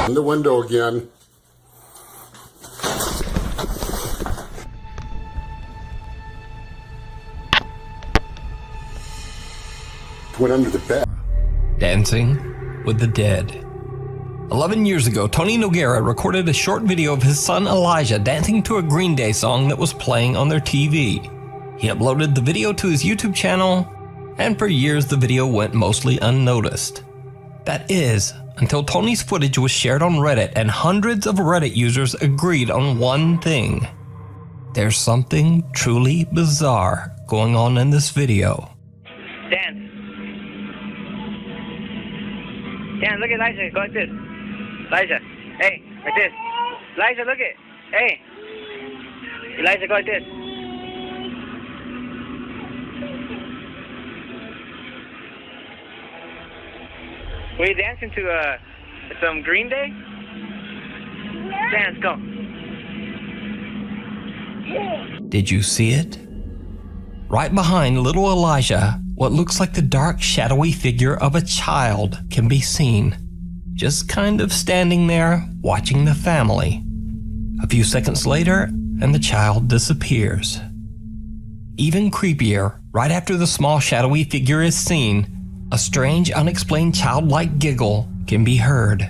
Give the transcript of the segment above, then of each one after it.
In the window again. Went under the bed. Dancing with the dead. 11 years ago, Tony Nogueira recorded a short video of his son Elijah dancing to a Green Day song that was playing on their TV. He uploaded the video to his YouTube channel, and for years the video went mostly unnoticed. That is, until Tony's footage was shared on Reddit and hundreds of Reddit users agreed on one thing. There's something truly bizarre going on in this video. Dan, look at Elijah. Go like this. Elijah, hey, like this. Elijah, look at. Hey. Elijah, go like this. Were you dancing to some Green Day? Dance, go. Did you see it? Right behind little Elijah, what looks like the dark, shadowy figure of a child can be seen, just kind of standing there, watching the family. A few seconds later, and the child disappears. Even creepier, right after the small, shadowy figure is seen, a strange, unexplained childlike giggle can be heard.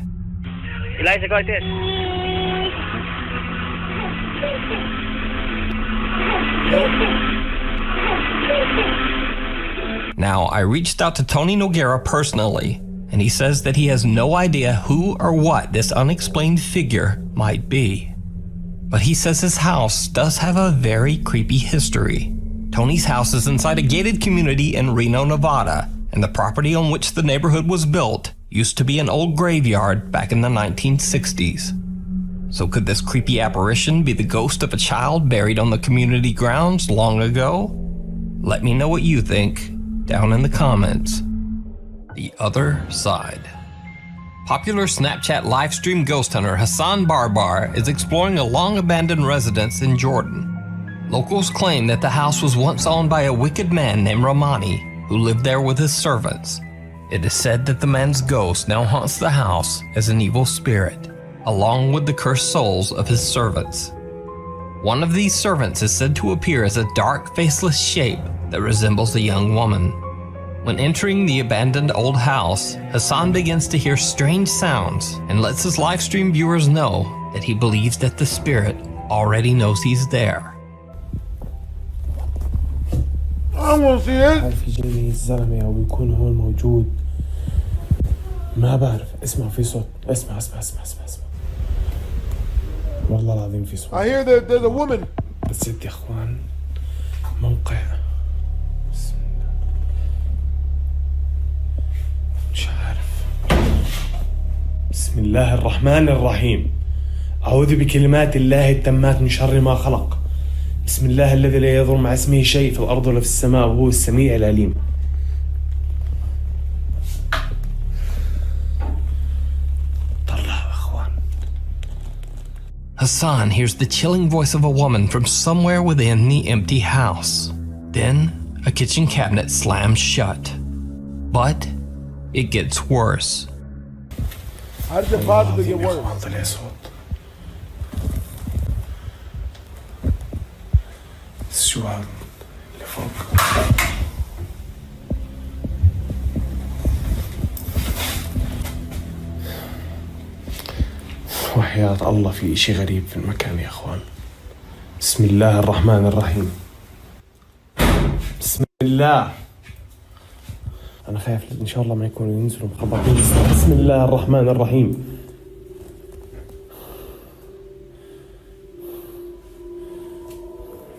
Elijah, go like this. Now, I reached out to Tony Nogueira personally, and he says that he has no idea who or what this unexplained figure might be. But he says his house does have a very creepy history. Tony's house is inside a gated community in Reno, Nevada, and the property on which the neighborhood was built used to be an old graveyard back in the 1960s. So could this creepy apparition be the ghost of a child buried on the community grounds long ago? Let me know what you think down in the comments. The other side. Popular Snapchat livestream ghost hunter Hassan Barbar is exploring a long-abandoned residence in Jordan. Locals claim that the house was once owned by a wicked man named Romani, who lived there with his servants. It is said that the man's ghost now haunts the house as an evil spirit, along with the cursed souls of his servants. One of these servants is said to appear as a dark, faceless shape that resembles a young woman. When entering the abandoned old house, Hassan begins to hear strange sounds and lets his livestream viewers know that he believes that the spirit already knows he's there. I want to see it. هل في جاي الزلمة أو يكون هون موجود؟ ما بعرف. اسمع في صوت. اسمع. والله العظيم في صوت. I hear that there's a woman. بس يا اخوان موقع. بسم الله. مش عارف. بسم الله الرحمن الرحيم. أعوذ بكلمات الله التامات من شر ما خلق. بسم الله الذي لا يضر مع اسمه شيء في الأرض ولا في السماء وهو السميع العليم. طلع أخوان. Hassan hears the chilling voice of a woman from somewhere within the empty house. Then, a kitchen cabinet slams shut. But it gets worse. How does it possibly get worse? شو هذا اللي فوق؟ وحياة الله في إشي غريب في المكان يا أخوان. بسم الله الرحمن الرحيم. بسم الله. أنا خايف إن شاء الله ما يكونوا ينزلوا مخبطين. بسم الله الرحمن الرحيم.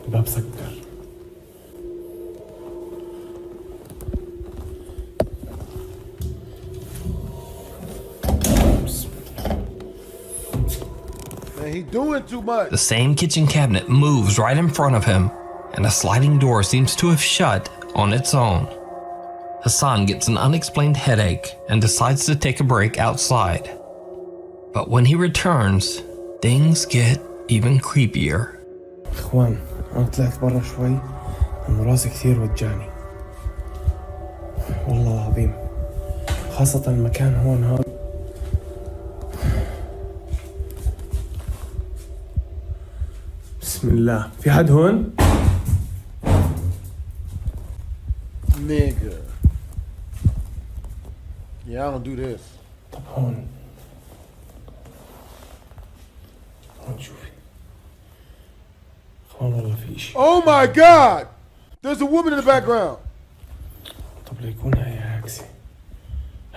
الباب سكر. Man, he's doing too much. The same kitchen cabinet moves right in front of him, and a sliding door seems to have shut on its own. Hassan gets an unexplained headache and decides to take a break outside. But when he returns, things get even creepier. إخوان أنا طلعت برا شوي إنه راسي كثير وجعني والله العظيم، خاصة المكان هون هذا بسم الله. في حد هون؟ Nigga. Yeah, I don't do this. طب هون شوفي. اخوان والله في اشي. Oh my God! There's a woman in the background. طب ليكون هاي عكسي.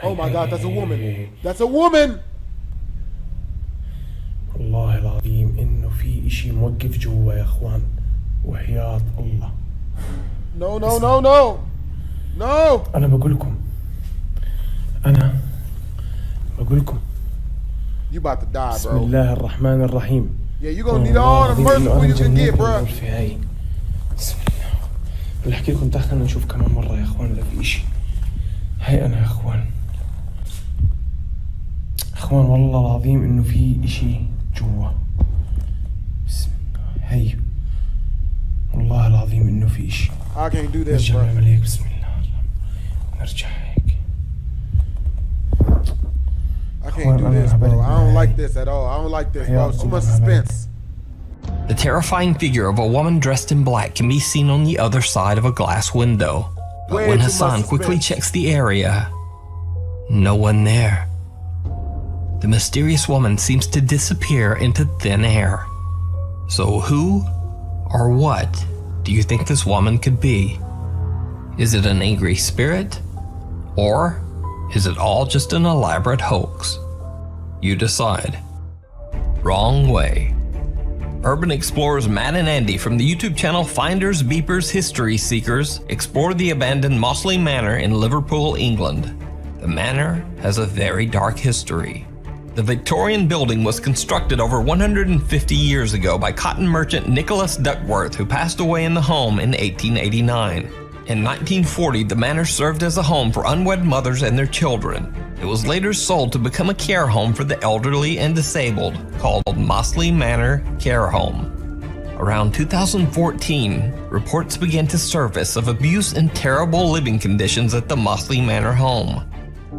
Oh my God, that's a woman. That's a woman. والله العظيم انه في اشي موقف جوا يا اخوان. وحياة الله. No, no, no, no. No. انا بقول لكم. You about to die, بسم bro. الله الرحمن الرحيم. Yeah, you're gonna need all the mercy you can get, bro. في هاي. بسم الله. بدي احكي لكم خلينا نشوف كمان مرة يا اخوان اذا في اشي. هاي انا يا اخوان. اخوان والله العظيم انه في اشي جوا. بسم الله. هاي. والله العظيم انه في اشي. I can't do this, نرجع bro. نعمل هيك. بسم الله. نرجع هيك. I can't do this, bro. I don't like this at all. I don't like this, bro. It's too much suspense. The terrifying figure of a woman dressed in black can be seen on the other side of a glass window. But Way when too much Hassan quickly suspense. checks the area, no one there. The mysterious woman seems to disappear into thin air. So who or what do you think this woman could be? Is it an angry spirit? Or is it all just an elaborate hoax? You decide. Wrong way. Urban explorers Matt and Andy from the YouTube channel Finders, Beepers, History Seekers explore the abandoned Mossley Manor in Liverpool, England. The manor has a very dark history. The Victorian building was constructed over 150 years ago by cotton merchant Nicholas Duckworth, who passed away in the home in 1889. In 1940, the manor served as a home for unwed mothers and their children. It was later sold to become a care home for the elderly and disabled, called Mossley Manor Care Home. Around 2014, reports began to surface of abuse and terrible living conditions at the Mossley Manor home.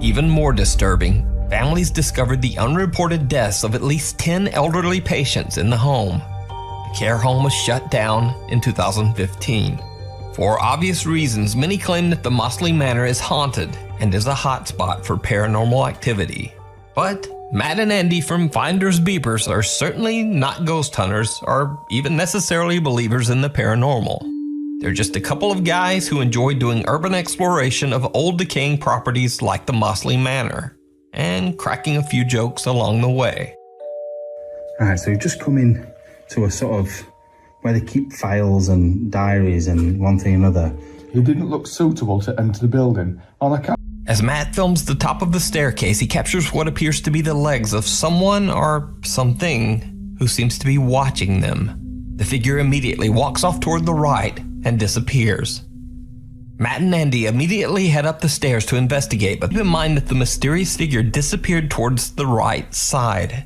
Even more disturbing, families discovered the unreported deaths of at least 10 elderly patients in the home. The care home was shut down in 2015. For obvious reasons, many claim that the Mossley Manor is haunted and is a hotspot for paranormal activity. But Matt and Andy from Finders Beepers are certainly not ghost hunters or even necessarily believers in the paranormal. They're just a couple of guys who enjoy doing urban exploration of old decaying properties like the Mossley Manor and cracking a few jokes along the way. Alright, so you've just come in to a sort of where they keep files and diaries and one thing and another. It didn't look suitable to enter the building on account. As Matt films the top of the staircase, he captures what appears to be the legs of someone or something who seems to be watching them. The figure immediately walks off toward the right and disappears. Matt and Andy immediately head up the stairs to investigate, but keep in mind that the mysterious figure disappeared towards the right side.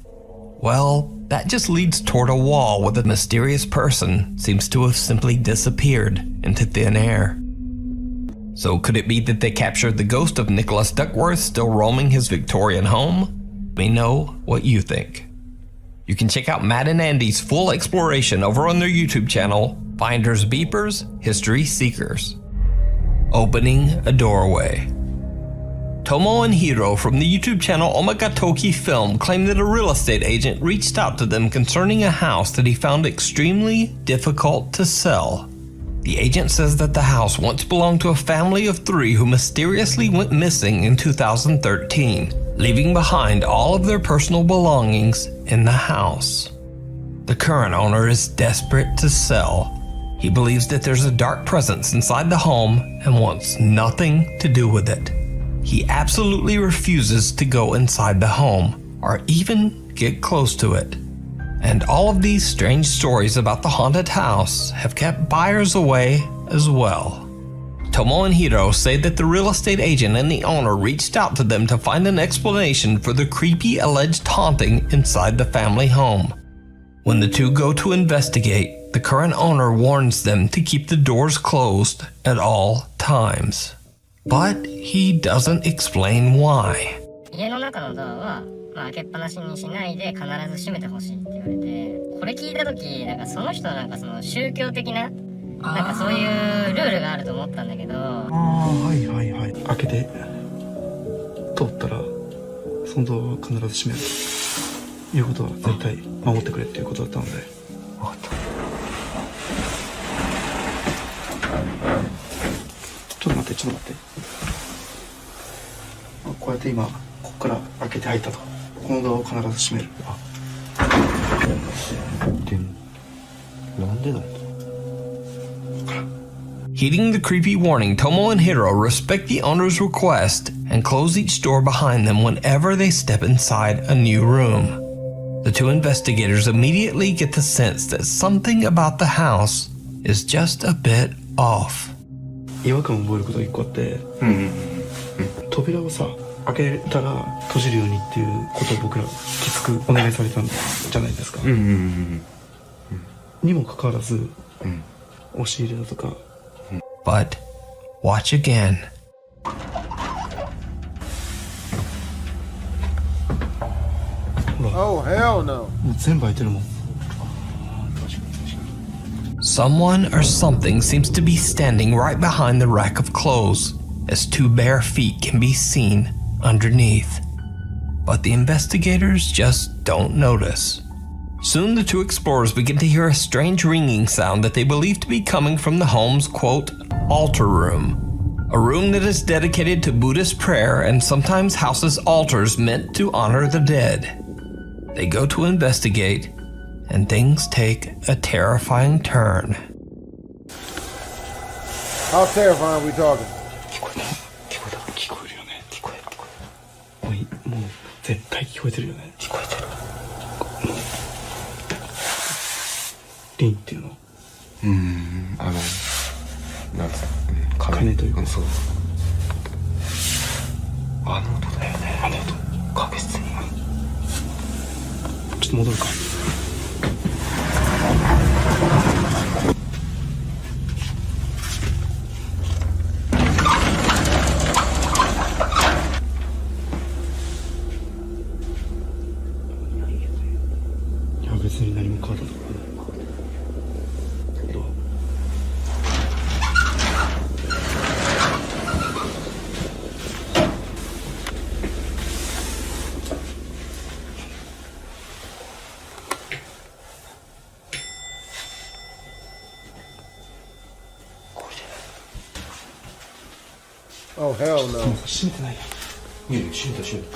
Well, that just leads toward a wall where the mysterious person seems to have simply disappeared into thin air. So could it be that they captured the ghost of Nicholas Duckworth still roaming his Victorian home? Let me know what you think. You can check out Matt and Andy's full exploration over on their YouTube channel, Finders Beepers, History Seekers. Opening a doorway. Tomo and Hiro from the YouTube channel Omagatoki Film claim that a real estate agent reached out to them concerning a house that he found extremely difficult to sell. The agent says that the house once belonged to a family of 3 who mysteriously went missing in 2013, leaving behind all of their personal belongings in the house. The current owner is desperate to sell. He believes that there's a dark presence inside the home and wants nothing to do with it. He absolutely refuses to go inside the home or even get close to it. And all of these strange stories about the haunted house have kept buyers away as well. Tomo and Hiro say that the real estate agent and the owner reached out to them to find an explanation for the creepy alleged haunting inside the family home. When the two go to investigate, the current owner warns them to keep the doors closed at all times. But he doesn't explain why. 家の中のドアは、開けっぱなしにしないで必ず閉めてほしいって言われて、ここれ聞いた時なんかその人のなんかその宗教的ななんかそういうルールがあると思ったんだけど。はいはいはい。開けて通ったらそのドアは必ず閉めるということは絶対守ってくれっていうことだったので。分かった。ちょっと待ってちょっと待って。こうやって今ここから開けて入ったと。このドアを必ず閉める。でもなんでだよ。Heeding the creepy warning, Tomo and Hiro respect the owner's request and close each door behind them whenever they step inside a new room. The two investigators immediately get the sense that something about the house is just a bit off. 違和感を覚えることが一個あって、扉をさ開けたら閉じるようにっていうことを僕らきつくお願いされたんじゃないですか。にもかかわらず、押し入れだとか。But watch again. Oh, hell no. 全部開いてるもん。Someone or something seems to be standing right behind the rack of clothes, as two bare feet can be seen underneath. But the investigators just don't notice. Soon the two explorers begin to hear a strange ringing sound that they believe to be coming from the home's, quote, altar room. A room that is dedicated to Buddhist prayer and sometimes houses altars meant to honor the dead. They go to investigate, and things take a terrifying turn. How terrifying are we talking? 聞こえるよね。聞こえる。もう絶対聞こえてるよね。聞こえてる。リンっていうの。なんつうの。鐘というか。そう。あの音だよね。あの音。確実に。ちょっと戻るか。いや別に何も変わったところない。Oh, hell no. 閉めてないやん。いや閉めた。ちょっと。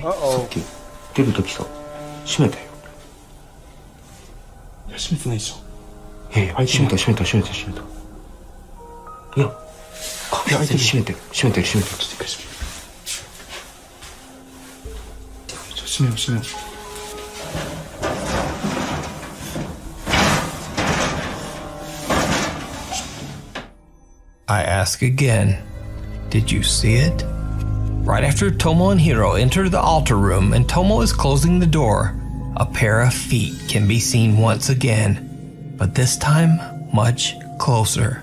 Uh-oh. 出るときさ、閉めたよ。いや、閉めてないでしょ。閉めた。いや、確実に閉めてる。ちょっと一回閉める。閉めよう。I ask again, did you see it? Right after Tomo and Hiro enter the altar room and Tomo is closing the door, a pair of feet can be seen once again, but this time much closer.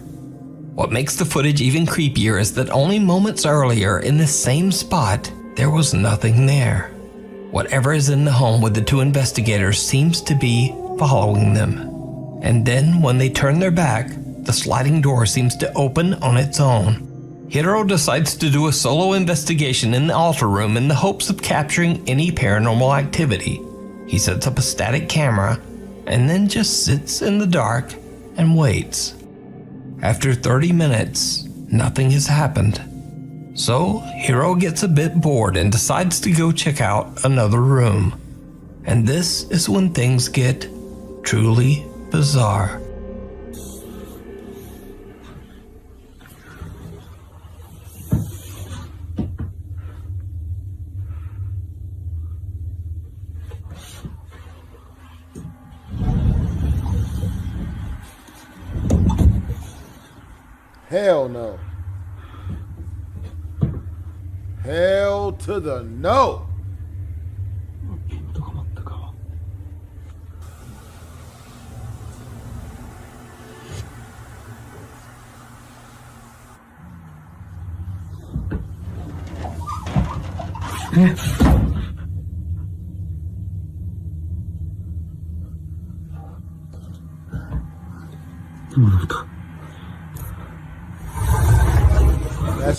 What makes the footage even creepier is that only moments earlier in the same spot, there was nothing there. Whatever is in the home with the two investigators seems to be following them. And then when they turn their back, the sliding door seems to open on its own. Hiro decides to do a solo investigation in the altar room in the hopes of capturing any paranormal activity. He sets up a static camera and then just sits in the dark and waits. After 30 minutes, nothing has happened. So Hiro gets a bit bored and decides to go check out another room. And this is when things get truly bizarre. Hell no. Hell to the no.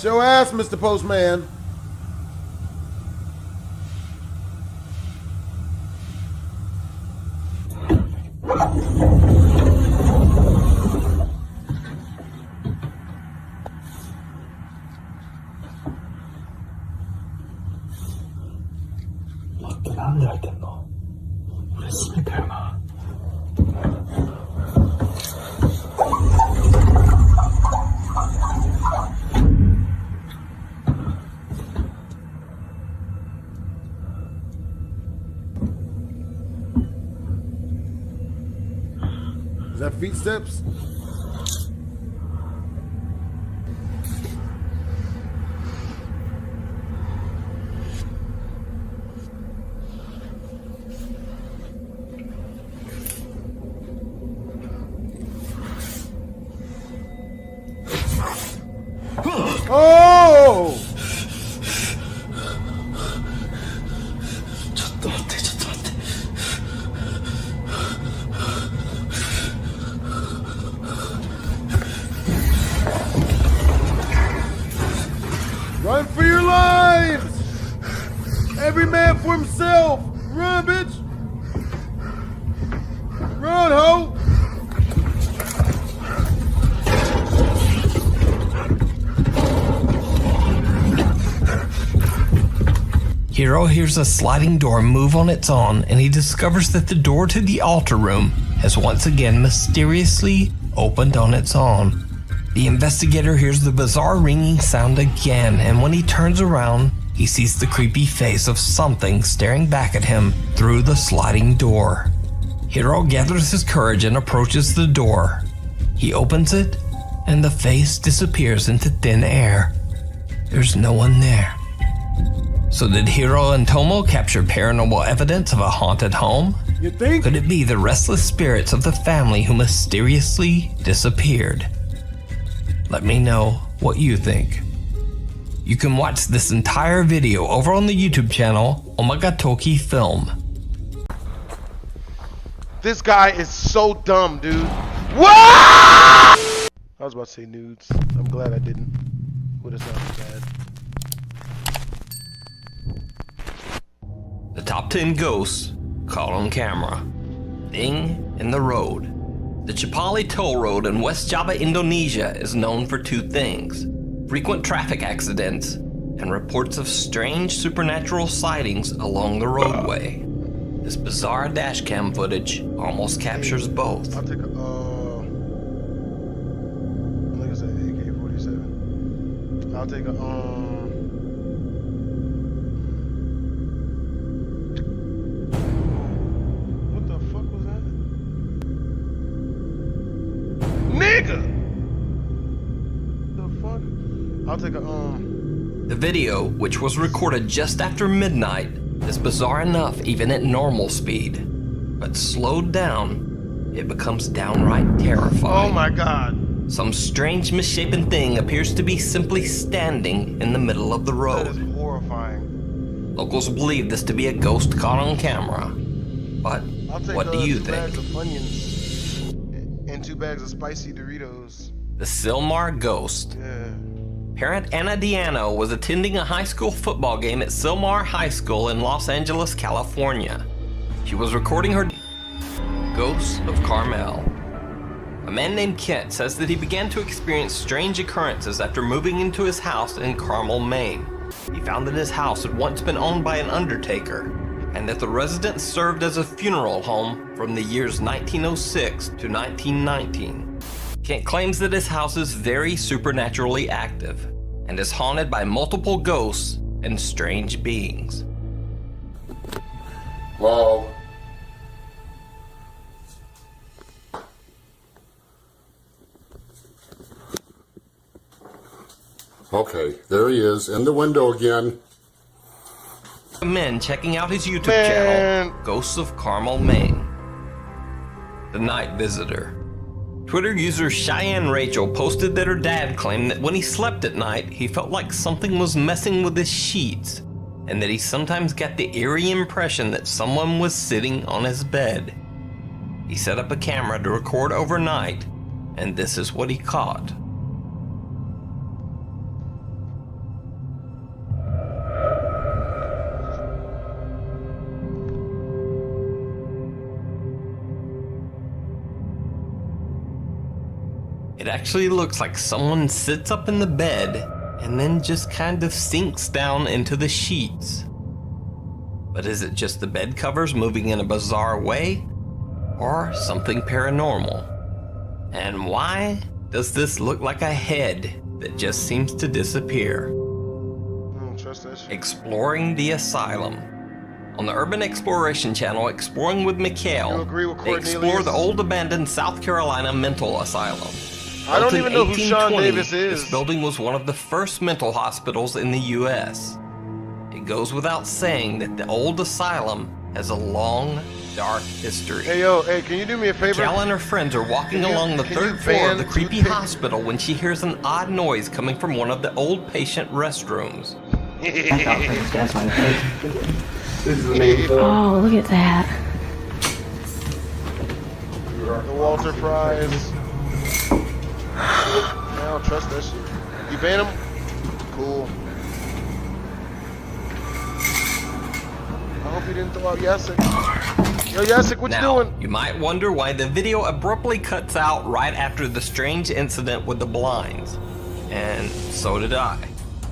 Bust your ass, Mr. Postman. Is that feet steps? Oh! Run for your lives! Every man for himself! Run, bitch! Run, ho! Hiro hears a sliding door move on its own, and he discovers that the door to the altar room has once again mysteriously opened on its own. The investigator hears the bizarre ringing sound again, and when he turns around, he sees the creepy face of something staring back at him through the sliding door. Hiro gathers his courage and approaches the door. He opens it, and the face disappears into thin air. There's no one there. So did Hiro and Tomo capture paranormal evidence of a haunted home? You think? Could it be the restless spirits of the family who mysteriously disappeared? Let me know what you think. You can watch this entire video over on the YouTube channel Omagatoki Film. This guy is so dumb, dude. What? I was about to say nudes. I'm glad I didn't. Would have sounded bad. The top 10 ghosts caught on camera. Thing in the road. The Chipali Toll Road in West Java, Indonesia is known for two things: frequent traffic accidents and reports of strange supernatural sightings along the roadway. This bizarre dashcam footage almost captures both. I'll take a, I think it's an AK-47. I'll take a, what the fuck was that? Nigga! The fuck? I'll take a, The video, which was recorded just after midnight, is bizarre enough even at normal speed. But slowed down, it becomes downright terrifying. oh my god. Some strange misshapen thing appears to be simply standing in the middle of the That is road. horrifying. Locals believe this to be a ghost caught on camera. But I'll take what do you 2 bags think? of Funyuns and 2 bags of spicy Doritos. The Silmar Ghost. Yeah. Parent Anna Diano was attending a high school football game at Silmar High School in Los Angeles, California. She was recording her Ghosts of Carmel. A man named Kent says that he began to experience strange occurrences after moving into his house in Carmel, Maine. He found that his house had once been owned by an undertaker, and that the residence served as a funeral home from the years 1906 to 1919. Kent claims that his house is very supernaturally active and is haunted by multiple ghosts and strange beings. Hello? Okay, there he is, in the window again. Men checking out his YouTube Man. channel, Ghosts of Carmel, Maine. The Night Visitor. Twitter user Cheyenne Rachel posted that her dad claimed that when he slept at night, he felt like something was messing with his sheets, and that he sometimes got the eerie impression that someone was sitting on his bed. He set up a camera to record overnight, and this is what he caught. It actually looks like someone sits up in the bed and then just kind of sinks down into the sheets. But is it just the bed covers moving in a bizarre way? Or something paranormal? And why does this look like a head that just seems to disappear? I don't trust that shit. Exploring the Asylum. On the Urban Exploration channel, Exploring with Mikhail, You agree with they Cornelius? explore the old abandoned South Carolina mental asylum. I don't Built in even know who Sean 1820, Davis is. This building was one of the first mental hospitals in the U.S. It goes without saying that the old asylum has a long, dark history. Hey, yo, hey, can you do me a favor? Cal and her friends are walking along the can third you floor of the ban creepy toothpick? hospital when she hears an odd noise coming from one of the old patient restrooms. Oh, look at that. The Walter Fries. I don't trust that shit. You ban him? Cool. I hope you didn't throw out Yasik. Yo, Yasik, what Now, you doing? you might wonder why the video abruptly cuts out right after the strange incident with the blinds. And so did I.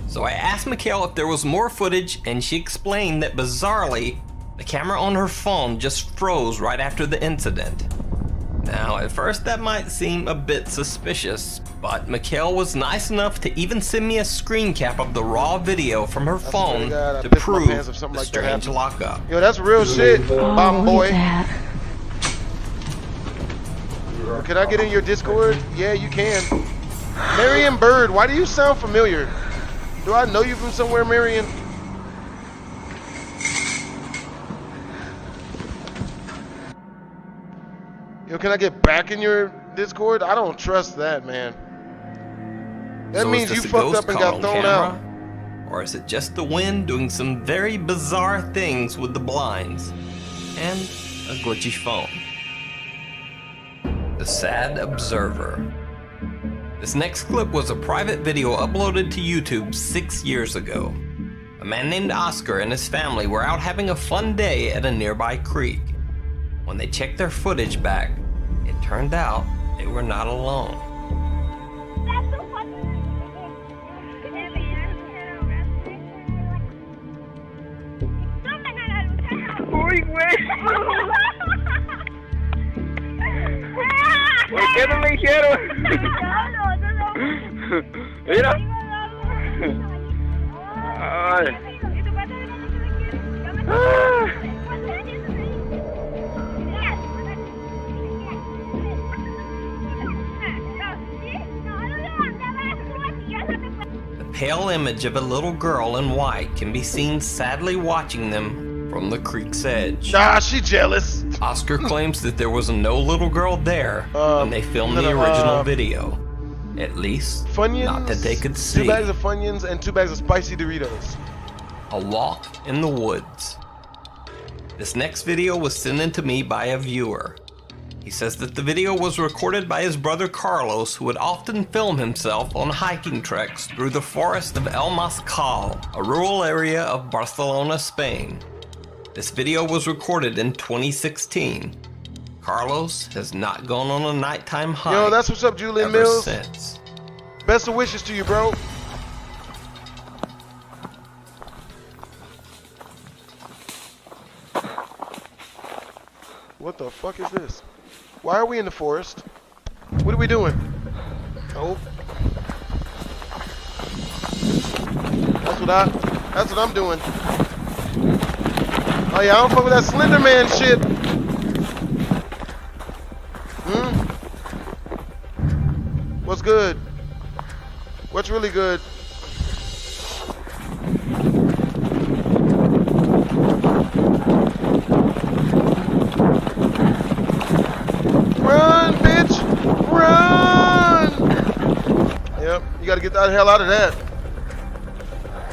So I asked Mikhail if there was more footage, and she explained that bizarrely, the camera on her phone just froze right after the incident. Now, at first that might seem a bit suspicious, but Mikhail was nice enough to even send me a screen cap of the raw video from her phone God, I to piss my prove pants if something the like that strange happened. lockup. Yo, that's real shit, bomb Oh, boy. look at that. Can I get in your Discord? Yeah, you can. Marion Bird, why do you sound familiar? Do I know you from somewhere, Marion? Yo, can I get back in your Discord? I don't trust that, man. That So means is you this a fucked ghost up and caught got on thrown camera? out. Or is it just the wind doing some very bizarre things with the blinds? And a glitchy phone. The Sad Observer. This next clip was a private video uploaded to YouTube 6 years ago. A man named Oscar and his family were out having a fun day at a nearby creek. When they checked their footage back, it turned out they were not alone. Uy, güey. ¿Por qué no me dijeron? Mira. Ay. The pale image of a little girl in white can be seen sadly watching them from the creek's edge. Nah, she jealous. Oscar claims that there was no little girl there when they filmed the original video. At least, Funyuns, not that they could 2 see. bags of Funyuns and 2 bags of spicy Doritos. A walk in the woods. This next video was sent in to me by a viewer. He says that the video was recorded by his brother Carlos, who would often film himself on hiking treks through the forest of El Moscal, a rural area of Barcelona, Spain. This video was recorded in 2016. Carlos has not gone on a nighttime hike. Yo, that's what's up, Julian ever Mills. since. Best of wishes to you, bro. What the fuck is this? Why are we in the forest? What are we doing? Oh. That's what I'm doing. Oh yeah, I don't fuck with that Slender Man shit. What's good? What's really good? Run, bitch! Run! Yep, you gotta get the hell out of that.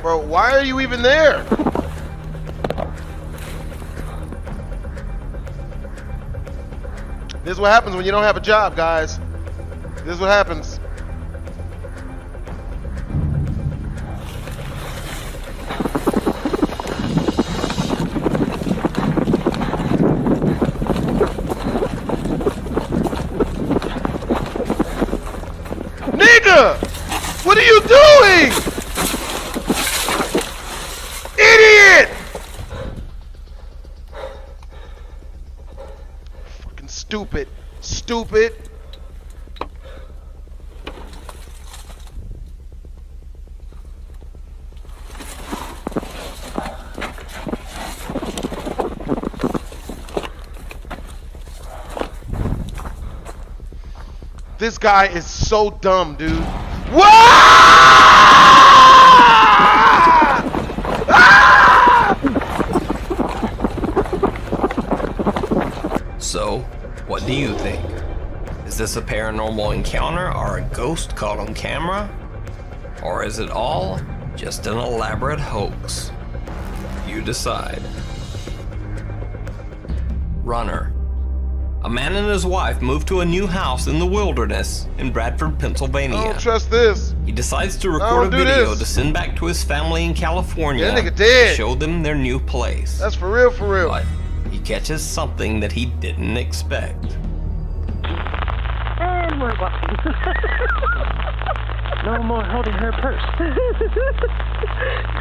Bro, why are you even there? This is what happens when you don't have a job, guys. This is what happens. What are you doing? Idiot! Fucking stupid. Stupid. This guy is so dumb, dude. Whoa! So, what do you think? Is this a paranormal encounter or a ghost caught on camera? Or is it all just an elaborate hoax? You decide. Runner. A man and his wife moved to a new house in the wilderness in Bradford, Pennsylvania. I don't trust this. He decides to record a video to send back to his family in California That nigga dead. to show them their new place. That's for real, for real. But he catches something that he didn't expect. And we're walking. No more holding her purse.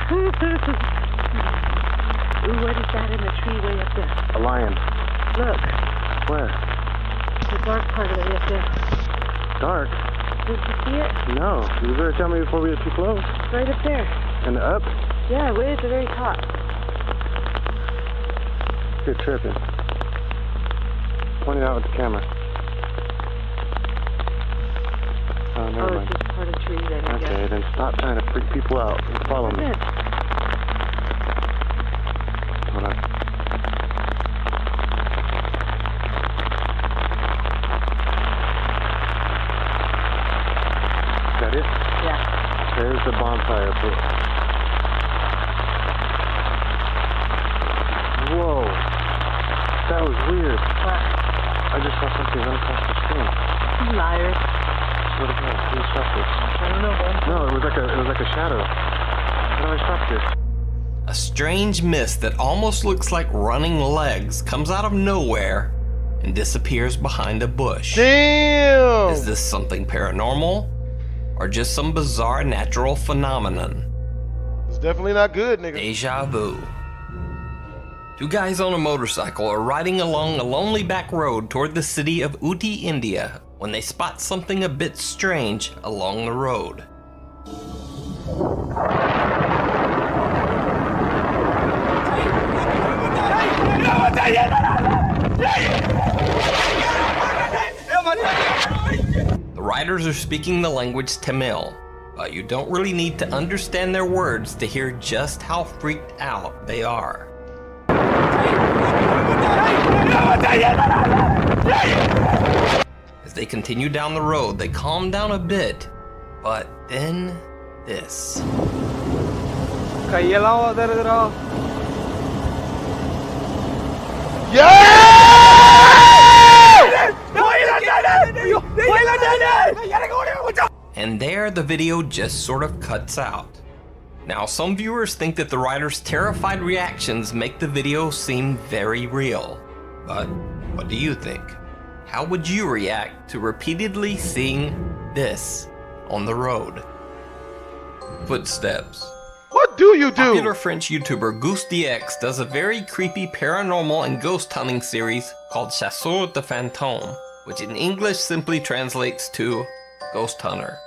Ooh, what is that in the tree way up there? A lion. Look, Where? the dark part of it up there. Dark? Did you see it? No. You better tell me before we get too close. Right up there. And up? Yeah, way at the very top. You're tripping. Point it out with the camera. Oh, never Oh, mind. it's just part of the tree then, I guess. Okay, then stop trying to freak people out and follow me. Good. Hold on. Is that it? Yeah. There's the bonfire. Whoa. That was weird. What? I just saw something run across the screen. You liars. What is that? Who stopped this? I don't know, man. No, it was like a shadow. How do I stop this? A strange mist that almost looks like running legs comes out of nowhere and disappears behind a bush. Damn! Is this something paranormal or just some bizarre natural phenomenon? It's definitely not good, nigga. Deja vu. Two guys on a motorcycle are riding along a lonely back road toward the city of Uti, India, when they spot something a bit strange along the road. The riders are speaking the language Tamil, but you don't really need to understand their words to hear just how freaked out they are. As they continue down the road, they calm down a bit, but then this. And there the video just sort of cuts out. Now, some viewers think that the writer's terrified reactions make the video seem very real. But what do you think? How would you react to repeatedly seeing this on the road? Footsteps. What do you do? Popular French YouTuber Goose DX does a very creepy paranormal and ghost hunting series called Chasseur de Fantômes, which in English simply translates to Ghost Hunter.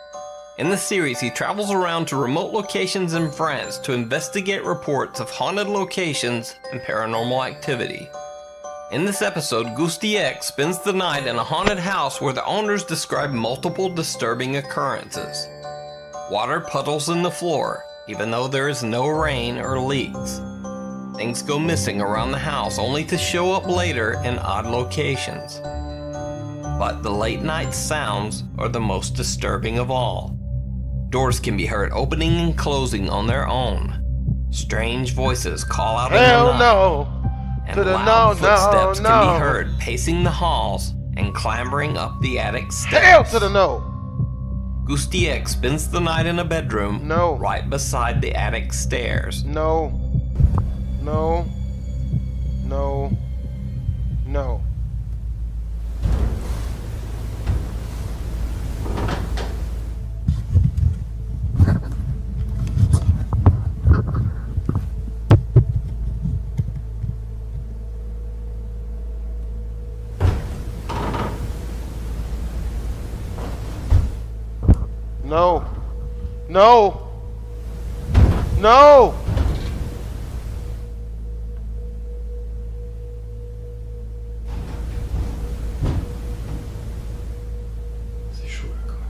In the series, he travels around to remote locations in France to investigate reports of haunted locations and paranormal activity. In this episode, Goose DX spends the night in a haunted house where the owners describe multiple disturbing occurrences. Water puddles in the floor, even though there is no rain or leaks. Things go missing around the house only to show up later in odd locations. But the late night sounds are the most disturbing of all. Doors can be heard opening and closing on their own. Strange voices call out in the night. No. And To the loud no, footsteps no, can no. be heard pacing the halls and clambering up the attic steps. Hell to the no. Goose DX spends the night in a bedroom right beside the attic stairs. No. No. No. No. No. No. No. C'est chaud là quand même.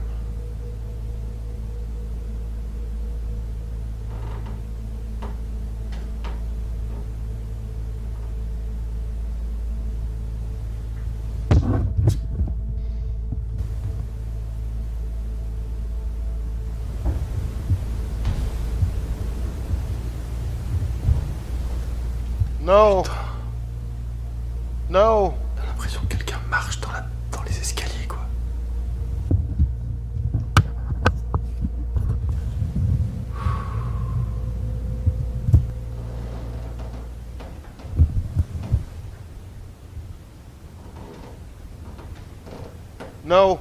No. No. T'as l'impression que quelqu'un marche dans les escaliers quoi. No.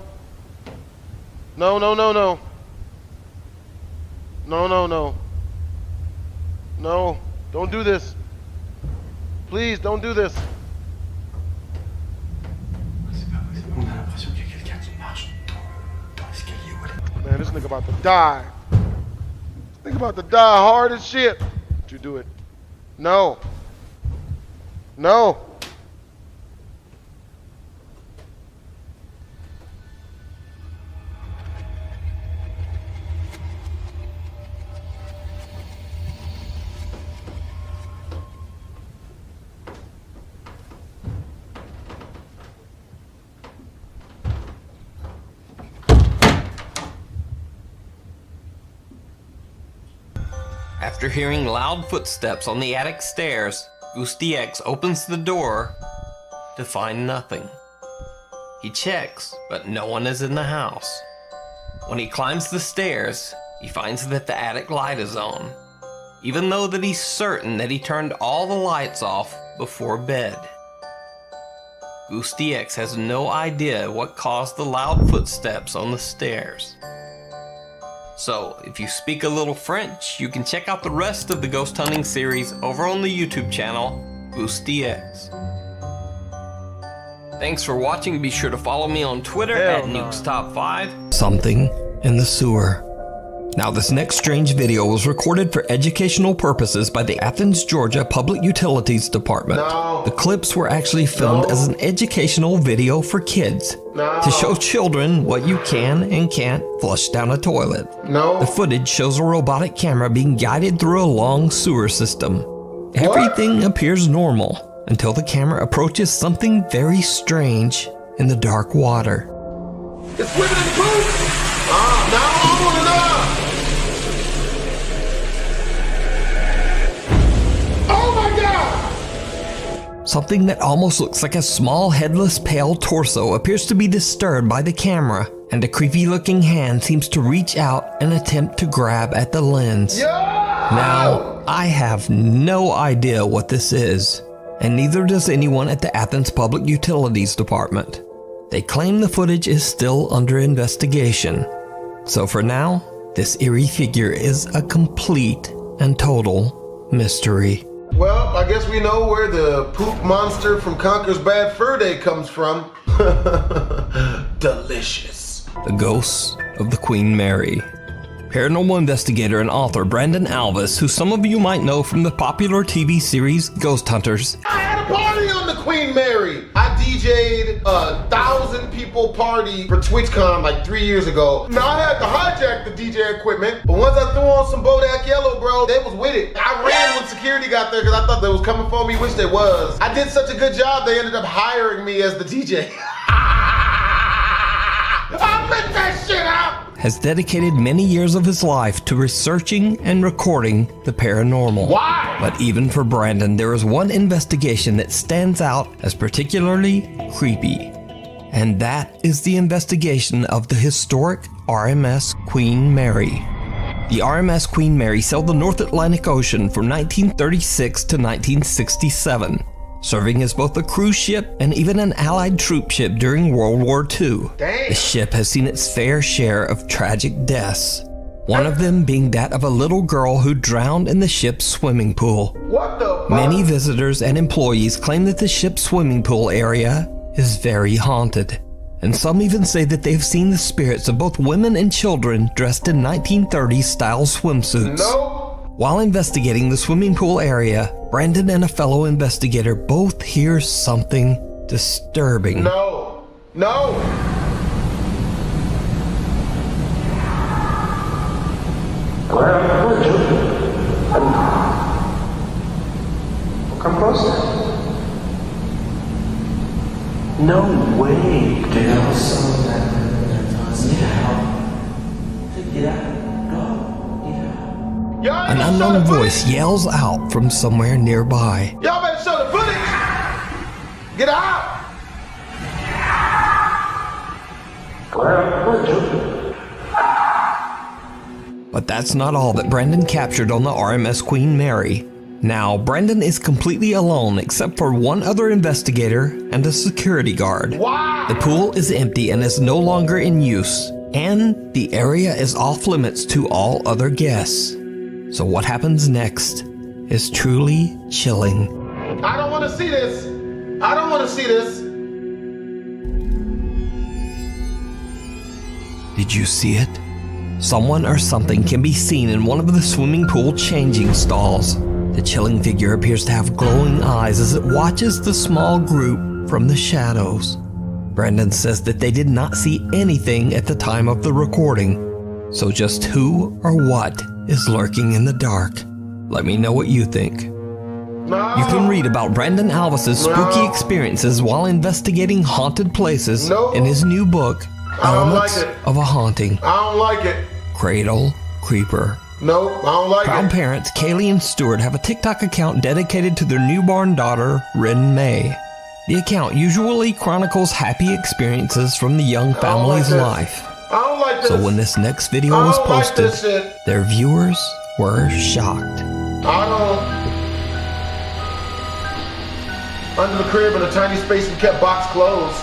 No, no, no, no. No, no, no. No. Don't do this. Please, don't do this. C'est pas possible. On a l'impression qu'il y a quelqu'un qui marche dans l'escalier où elle est. Man, this nigga about to die. This nigga about to die hard as shit. Don't you do it. No. No. After hearing loud footsteps on the attic stairs, Goosty X opens the door to find nothing. He checks, but no one is in the house. When he climbs the stairs, he finds that the attic light is on, even though that he's certain that he turned all the lights off before bed. Goosty X has no idea what caused the loud footsteps on the stairs. So, if you speak a little French, you can check out the rest of the ghost hunting series over on the YouTube channel, Goosty X. Thanks for watching. Be sure to follow me on Twitter at NukesTop5. Something in the sewer. Now, this next strange video was recorded for educational purposes by the Athens, Georgia Public Utilities Department. No. The clips were actually filmed as an educational video for kids to show children what you can and can't flush down a toilet. No. The footage shows a robotic camera being guided through a long sewer system. Everything appears normal until the camera approaches something very strange in the dark water. It's swimming in the pool. Now I want to know. Oh my God! Something that almost looks like a small headless pale torso appears to be disturbed by the camera, and a creepy looking hand seems to reach out and attempt to grab at the lens. Now, I have no idea what this is, and neither does anyone at the Athens Public Utilities Department. They claim the footage is still under investigation. So for now, this eerie figure is a complete and total mystery. Well, I guess we know where the poop monster from Conker's Bad Fur Day comes from. Delicious. The Ghosts of the Queen Mary. Paranormal investigator and author Brandon Alvis, who some of you might know from the popular TV series Ghost Hunters. I had a party on the Queen Mary. I DJ'd a 1,000 people party for TwitchCon like 3 years ago. Now I had to hijack the DJ equipment, but once I threw on some Bodak Yellow, bro, they was with it. I ran when security got there because I thought they was coming for me, which they was. I did such a good job, they ended up hiring me as the DJ. I lit that shit out! Has dedicated many years of his life to researching and recording the paranormal. Why? But even for Brandon, there is one investigation that stands out as particularly creepy. And that is the investigation of the historic RMS Queen Mary. The RMS Queen Mary sailed the North Atlantic Ocean from 1936 to 1967. Serving as both a cruise ship and even an Allied troop ship during World War II. Damn. The ship has seen its fair share of tragic deaths, one of them being that of a little girl who drowned in the ship's swimming pool. What the fuck? Many visitors and employees claim that the ship's swimming pool area is very haunted. and some even say that they've seen the spirits of both women and children dressed in 1930s style swimsuits. No. While investigating the swimming pool area, Brandon and a fellow investigator both hear something disturbing. No. No. Come closer. No way. Get out. An unknown voice yells out from somewhere nearby. Y'all better show the footage. Get out. But that's not all that Brandon captured on the RMS Queen Mary. Now, Brandon is completely alone except for one other investigator and a security guard. Wow. The pool is empty and is no longer in use, and the area is off limits to all other guests. So what happens next is truly chilling. I don't want to see this. I don't want to see this. Did you see it? Someone or something can be seen in one of the swimming pool changing stalls. The chilling figure appears to have glowing eyes as it watches the small group from the shadows. Brandon says that they did not see anything at the time of the recording. So just who or what is lurking in the dark? Let me know what you think. No. You can read about Brandon Alvis's spooky experiences while investigating haunted places in his new book, Elements of a Haunting. I don't like it. Cradle Creeper. Nope, I don't like Proud it. parents Kaylee and Stuart have a TikTok account dedicated to their newborn daughter, Rin May. The account usually chronicles happy experiences from the young family's life. I don't like this. So when this next video was posted, their viewers were shocked. I don't. Under the crib in a tiny space we kept box closed.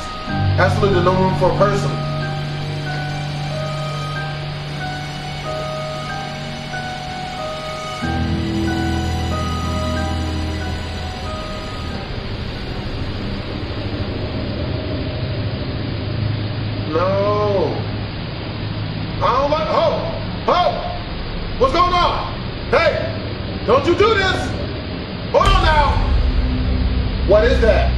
Absolutely no room for a person. No. I don't like. Oh! What's going on? Hey! Don't you do this! Hold on now! What is that?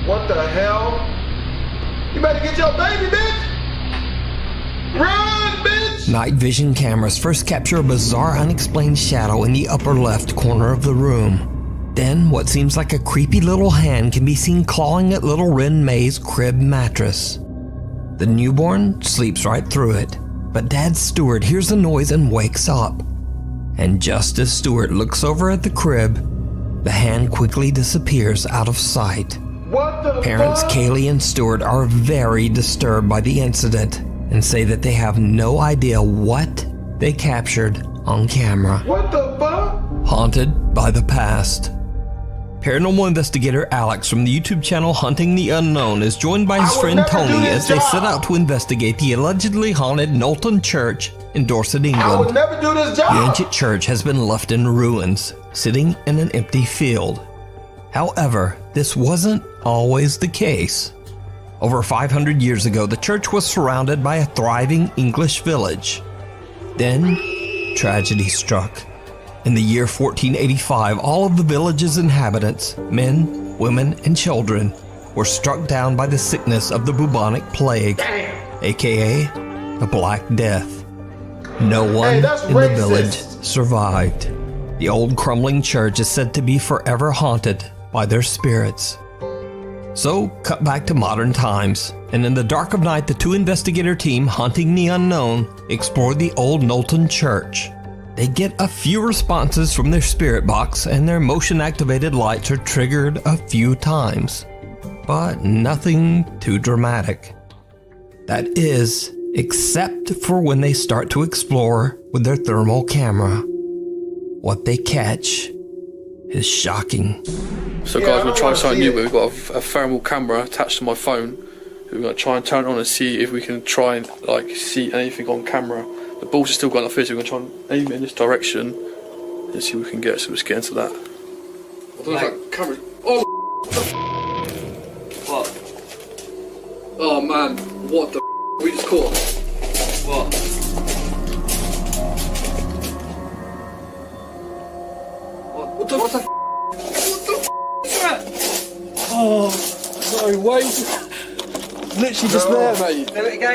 What the hell? You better get your baby, bitch! Run, bitch! Night vision cameras first capture a bizarre unexplained shadow in the upper left corner of the room. Then, what seems like a creepy little hand can be seen clawing at little Rin May's crib mattress. The newborn sleeps right through it, but Dad Stuart hears the noise and wakes up. And just as Stuart looks over at the crib, the hand quickly disappears out of sight. What the Parents fuck? Kaylee and Stuart are very disturbed by the incident and say that they have no idea what they captured on camera. What the fuck? Haunted by the past. Paranormal investigator Alex from the YouTube channel Hunting the Unknown is joined by his friend Tony as they set out to investigate the allegedly haunted Knowlton Church in Dorset, England. I would never do this The job. ancient church has been left in ruins, sitting in an empty field. However, this wasn't always the case. Over 500 years ago, the church was surrounded by a thriving English village. Then, tragedy struck. In the year 1485, all of the village's inhabitants, men, women, and children, were struck down by the sickness of the bubonic plague, aka the Black Death. No one in the village survived. The old crumbling church is said to be forever haunted by their spirits. So, cut back to modern times, and in the dark of night, the two investigator team Hunting the Unknown explored the old Knowlton Church. They get a few responses from their spirit box, and their motion-activated lights are triggered a few times, but nothing too dramatic. That is, except for when they start to explore with their thermal camera. What they catch is shocking. So guys, we're going to try something new. We've got a thermal camera attached to my phone. We're going to try and turn it on and see if we can try and see anything on camera. The balls are still going like this, so we're going to try and aim it in this direction Let's see what we can get, so let's get into that. I don't know if that camera... Oh, what? Oh man, what the we just caught? What? What the f*** is that? Oh, no way. Literally just there, mate. There we go.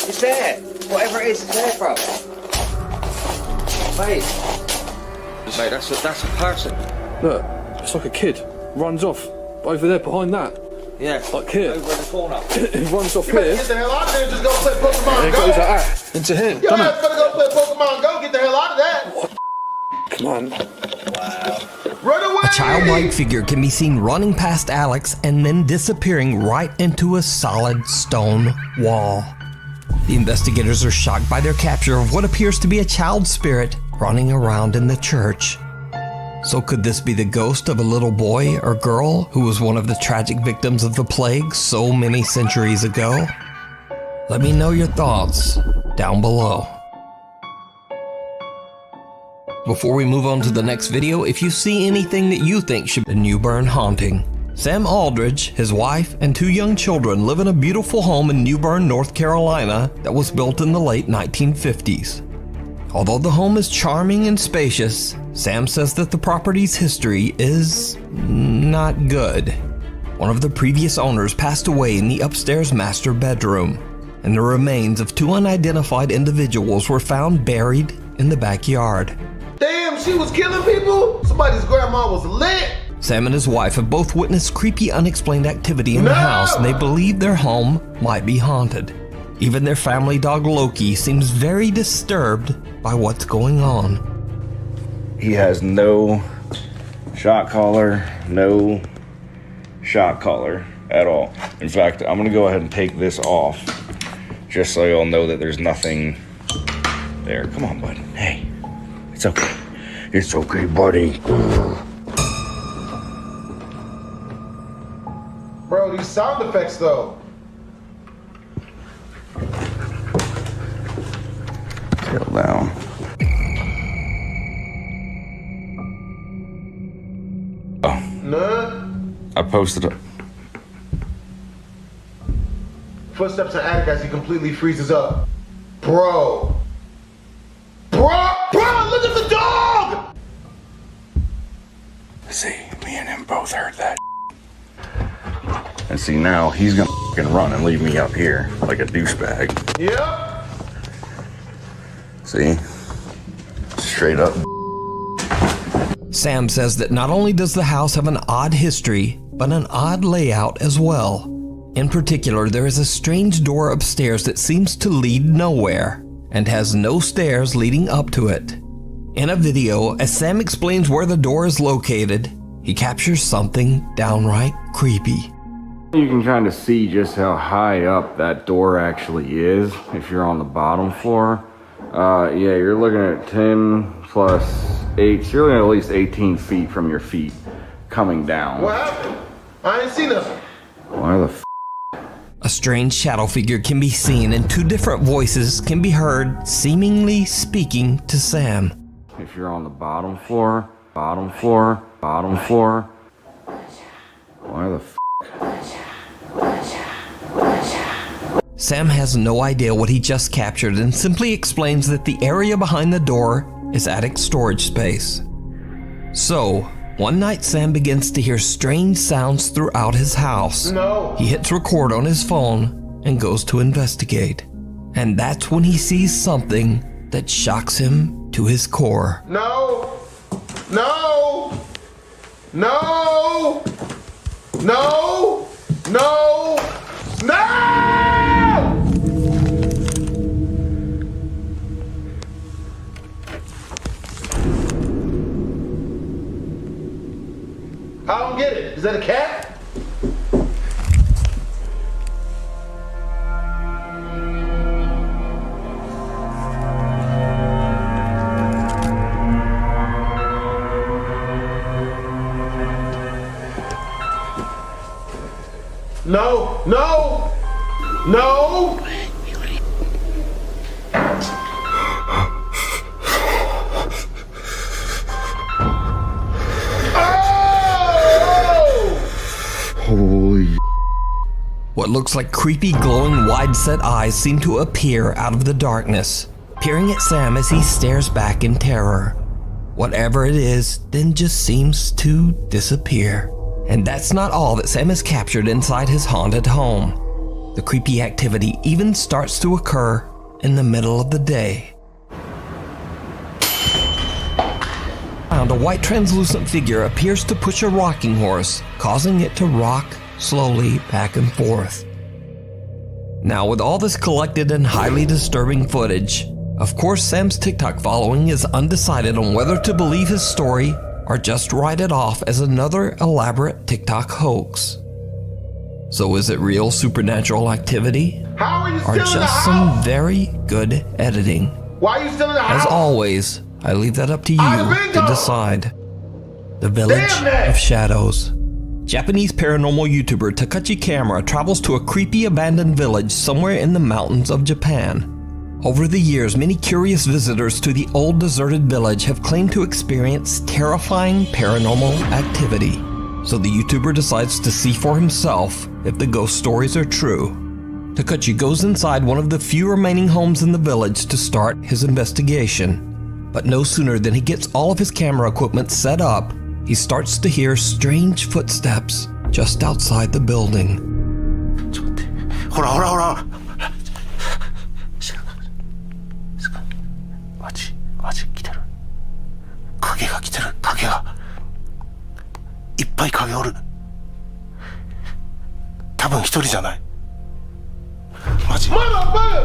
It's there. Whatever it is, it's there, bro. Mate. Mate, that's a person. Look, it's like a kid. Runs off. Over there, behind that. Yeah. Like here. Over in the corner. He runs off You better here. get the hell out of there and just go play Pokemon And it Go. goes like that. Into him. Yo, Done ass it. better go play Pokemon Go. Get the hell out of that. What? Come on. Run away. A childlike figure can be seen running past Alex and then disappearing right into a solid stone wall. The investigators are shocked by their capture of what appears to be a child spirit running around in the church. So could this be the ghost of a little boy or girl who was one of the tragic victims of the plague so many centuries ago? Let me know your thoughts down below. Before we move on to the next video, if you see anything that you think should be a Newburn haunting. Sam Aldridge, his wife, and 2 young children live in a beautiful home in Newburn, North Carolina that was built in the late 1950s. Although the home is charming and spacious, Sam says that the property's history is not good. One of the previous owners passed away in the upstairs master bedroom, and the remains of 2 unidentified individuals were found buried in the backyard. Damn, she was killing people? Somebody's grandma was lit. Sam and his wife have both witnessed creepy, unexplained activity in the house, and they believe their home might be haunted. Even their family dog Loki seems very disturbed by what's going on. He has no shot collar, no shot collar at all. In fact, I'm gonna go ahead and take this off just so y'all know that there's nothing there. Come on, bud. Hey, it's okay. It's okay, buddy. Bro, these sound effects though. Chill down. Oh. Nah. I posted it. Footsteps in attic as he completely freezes up. Bro. Bro, look at the dog! See, me and him both heard that. And see, now he's gonna fucking run and leave me up here like a douchebag. Yep. See? Straight up. Sam says that not only does the house have an odd history, but an odd layout as well. In particular, there is a strange door upstairs that seems to lead nowhere, and has no stairs leading up to it. In a video, as Sam explains where the door is located, he captures something downright creepy. You can kind of see just how high up that door actually is if you're on the bottom floor. Yeah, you're looking at 10 plus 8, so you're looking at least 18 feet from your feet coming down. What happened? I ain't seen nothing. Why the f? A strange shadow figure can be seen, and 2 different voices can be heard seemingly speaking to Sam. If you're on the bottom floor, bottom floor, bottom floor. Why the f? Sam has no idea what he just captured and simply explains that the area behind the door is attic storage space. So, one night Sam begins to hear strange sounds throughout his house. No. He hits record on his phone and goes to investigate. And that's when he sees something that shocks him to his core. No. No. No. No. No. No! I don't get it. Is that a cat? No, no, no. What looks like creepy, glowing, wide-set eyes seem to appear out of the darkness, peering at Sam as he stares back in terror. Whatever it is then just seems to disappear. And that's not all that Sam has captured inside his haunted home. The creepy activity even starts to occur in the middle of the day. A white translucent figure appears to push a rocking horse, causing it to rock slowly back and forth. Now, with all this collected and highly disturbing footage, of course Sam's TikTok following is undecided on whether to believe his story or just write it off as another elaborate TikTok hoax. So is it real supernatural activity? How are you still or just some very good editing? Why are you still in the house? As always, I leave that up to you to decide. The Village of Shadows. Japanese paranormal YouTuber Takachi Camera travels to a creepy abandoned village somewhere in the mountains of Japan. Over the years, many curious visitors to the old deserted village have claimed to experience terrifying paranormal activity. So the YouTuber decides to see for himself if the ghost stories are true. Takachi goes inside one of the few remaining homes in the village to start his investigation. But no sooner than he gets all of his camera equipment set up, he starts to hear strange footsteps just outside the building. Run away!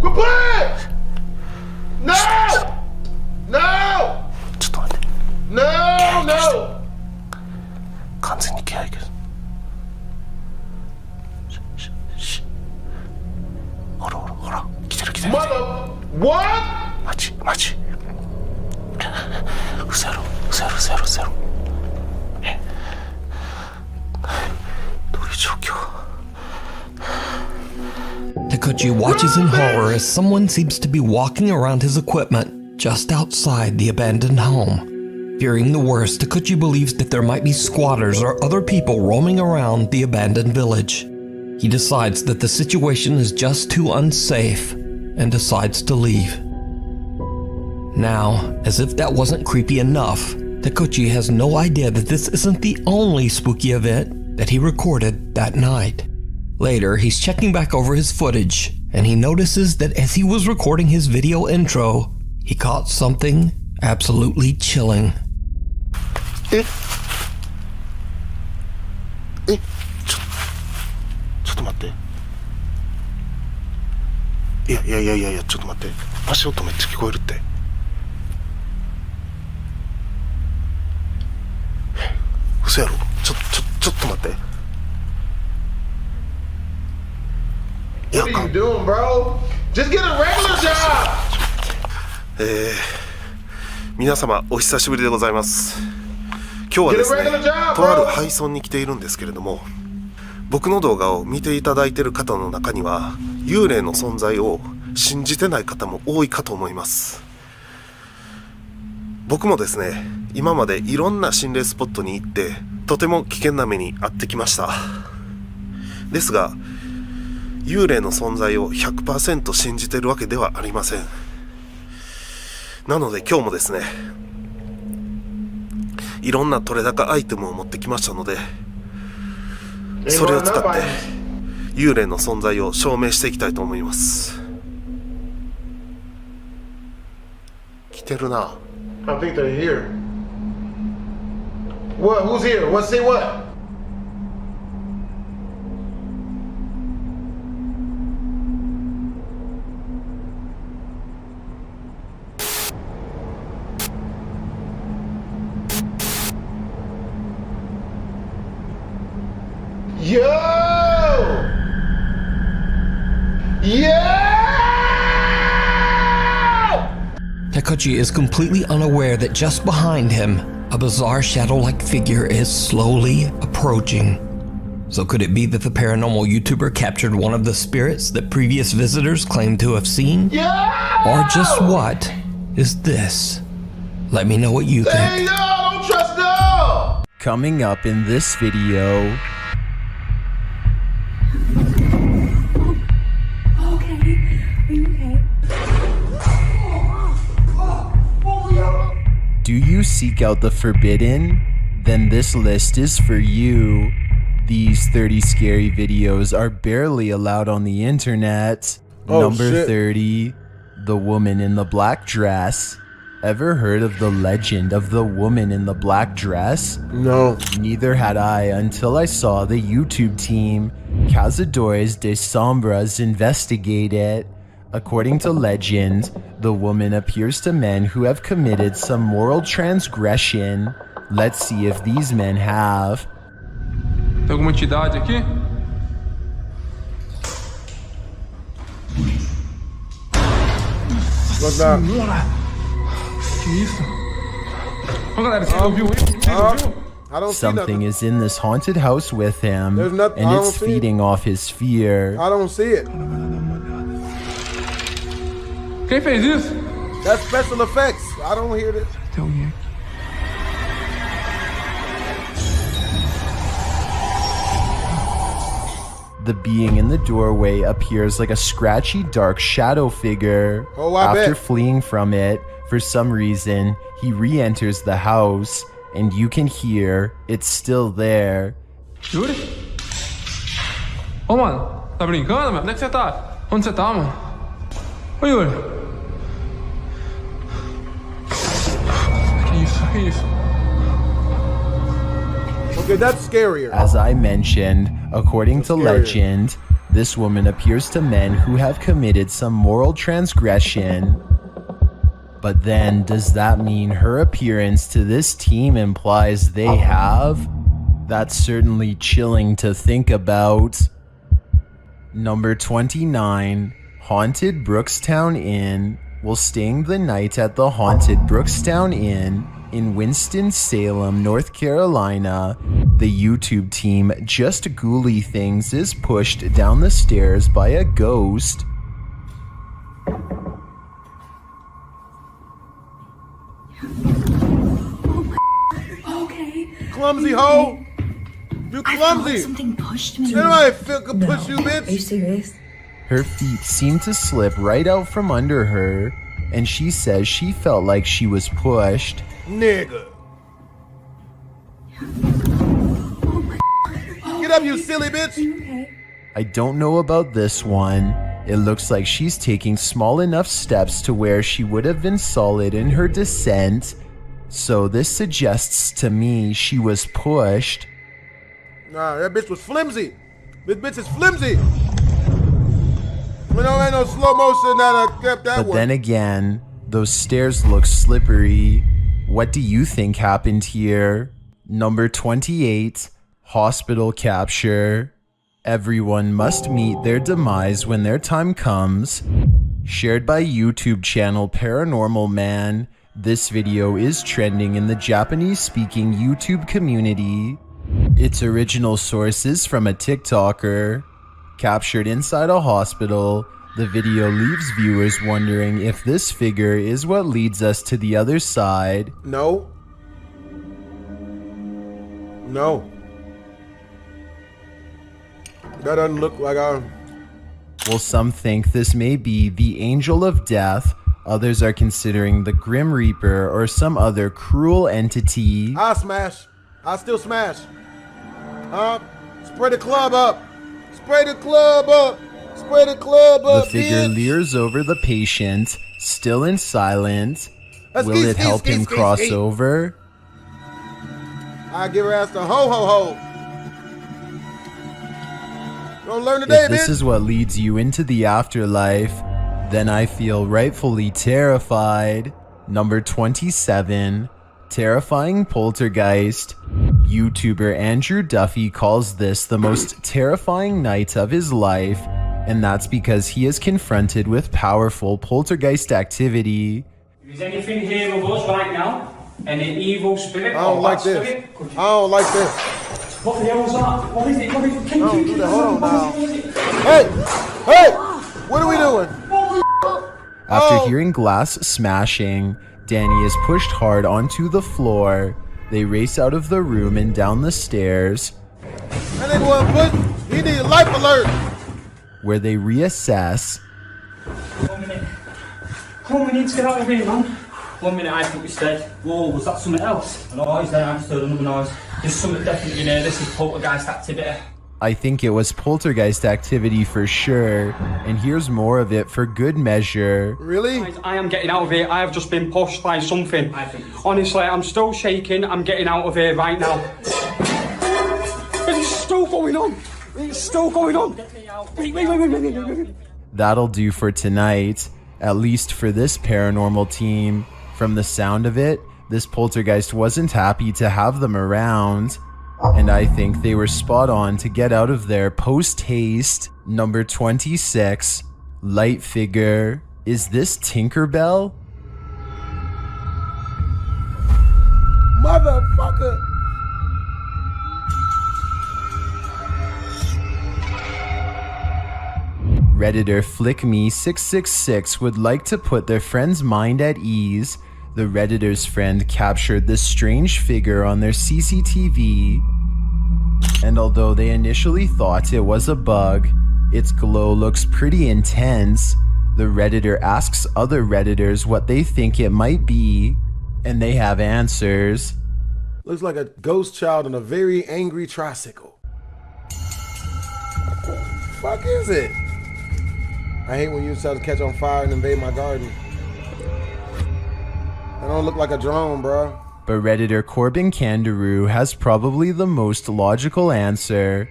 Quit playing! No! No! No! No! Mother, what? Takachi watches in horror as someone seems to be walking around his equipment just outside the abandoned home. Fearing the worst, Takachi believes that there might be squatters or other people roaming around the abandoned village. He decides that the situation is just too unsafe and decides to leave. Now, as if that wasn't creepy enough, Takachi has no idea that this isn't the only spooky event that he recorded that night. Later, he's checking back over his footage, and he notices that as he was recording his video intro, he caught something absolutely chilling. What are you doing, bro? Just get a regular job! 皆様お久しぶりでございます。今日はですね、とある配送に来ているんですけれども、僕の動画を見ていただいている方の中には幽霊の存在を信じてない方も多いかと思います。僕もですね、今までいろんな心霊スポットに行ってとても危険な目に遭ってきました。ですが幽霊の存在を 100% 信じてるわけではありません。なので今日もですね、いろんな取れ高アイテムを持ってきましたので、それを使って幽霊の存在を証明していきたいと思います。来てるな。I think they're here. What? Who's here? What? Say what? Yo! Yeah! Takachi is completely unaware that just behind him, a bizarre shadow-like figure is slowly approaching. So could it be that the paranormal YouTuber captured one of the spirits that previous visitors claimed to have seen? Yeah! Or just what is this? Let me know what you think. Hey, y'all, don't trust y'all! Coming up in this video... Do you seek out the forbidden? Then this list is for you. These 30 scary videos are barely allowed on the internet. Number shit. 30, the woman in the black dress. Ever heard of the legend of the woman in the black dress? No. Neither had I until I saw the YouTube team Cazadores de Sombras investigate it. According to legend, the woman appears to men who have committed some moral transgression. Let's see if these men have. Tem alguma entidade aqui? What's that? Que isso? Ô galera, você ouviu isso? Vocês ouviram? I don't see Something nothing. is in this haunted house with him, There's nothing- I and don't it's see feeding off his fear. I don't see it. Quem fez isso? That's special effects. I don't hear this. Tem alguém aqui. The being in the doorway appears like a scratchy, dark shadow figure. Oh, I After bet. fleeing from it, for some reason, he re-enters the house, and you can hear it's still there. Yuri? Ô, mano, tá brincando, mano? Onde é que você tá? Onde você tá, mano? Ô, Yuri. Que isso, que isso? Okay, that's scarier. As I mentioned, according to Scarier. legend, this woman appears to men who have committed some moral transgression. But then, does that mean her appearance to this team implies they have? That's certainly chilling to think about. Number 29, Haunted Brookstown Inn. While staying the night at the Haunted Brookstown Inn in Winston-Salem, North Carolina, the YouTube team Just Ghoulie Things is pushed down the stairs by a ghost. Clumsy hoe! You clumsy! Something pushed me. Anybody could push you, bitch? Are you serious? Her feet seem to slip right out from under her, and she says she felt like she was pushed. Nigga. Get up, you silly bitch! I don't know about this one. It looks like she's taking small enough steps to where she would have been solid in her descent. So this suggests to me she was pushed. Nah, that bitch was flimsy. This bitch is flimsy. There ain't no slow motion that kept that But one. then again, those stairs look slippery. What do you think happened here? Number 28, hospital capture. Everyone must meet their demise when their time comes. Shared by YouTube channel Paranormal Man, this video is trending in the Japanese-speaking YouTube community. Its original source is from a TikToker. Captured inside a hospital, the video leaves viewers wondering if this figure is what leads us to the other side. No. No. That doesn't look like our... Well, some think this may be the Angel of Death. Others are considering the Grim Reaper or some other cruel entity. I smash. I still smash. Spray the club up. Spray the club up. Spray the club The up, figure bitch. leers over the patient, still in silence. Will it help him cross over? I give her ass the ho-ho-ho. Don't learn today, If this bitch. is what leads you into the afterlife, then I feel rightfully terrified. Number 27, terrifying poltergeist. YouTuber Andrew Duffy calls this the most terrifying night of his life, and that's because he is confronted with powerful poltergeist activity. Is anything here with us right now? Any evil spirit? I don't like this. I don't like this. What the hell was that? What is it? What is it? Don't do that. Hold on now. Hey! Hey! What are we doing? After hearing glass smashing, Danny is pushed hard onto the floor. They race out of the room and down the stairs, That nigga wasn't pushing. He needed life alert. where they reassess. 1 minute. Come on, we need to get out of here, man. 1 minute, I think we stayed. Whoa, was that something else? No, he's there, I just heard another noise. There's something definitely in here. This is poltergeist activity. I think it was poltergeist activity for sure, and here's more of it for good measure. Really? Guys, I am getting out of here. I have just been pushed by something. Honestly, I'm still shaking. I'm getting out of here right now. It's still going on. It's still going on. Wait. That'll do for tonight, at least for this paranormal team. From the sound of it, this poltergeist wasn't happy to have them around, and I think they were spot on to get out of there post-haste. Number 26, Light Figure. Is this Tinkerbell? Motherfucker. Redditor FlickMe666 would like to put their friend's mind at ease. The Redditor's friend captured this strange figure on their CCTV, and although they initially thought it was a bug, its glow looks pretty intense. The Redditor asks other Redditors what they think it might be, and they have answers. Looks like a ghost child on a very angry tricycle. What the fuck is it? I hate when you decide to catch on fire and invade my garden. That don't look like a drone, bro. But Redditor Corbin Kangaroo has probably the most logical answer.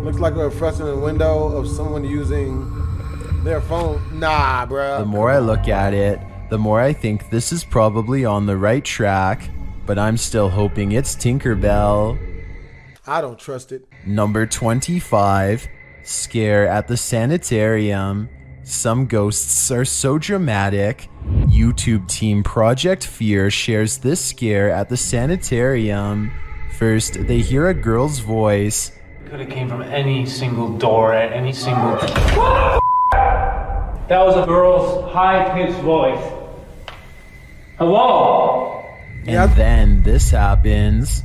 Looks like a reflecting window of someone using their phone. Nah, bro. The more I look at it, the more I think this is probably on the right track, but I'm still hoping it's Tinkerbell. I don't trust it. Number 25, Scare at the Sanitarium. Some ghosts are so dramatic. YouTube team Project Fear shares this scare at the sanitarium. First, they hear a girl's voice. Could have came from any single door at any single... That was a girl's high-pitched voice. Hello? And then this happens.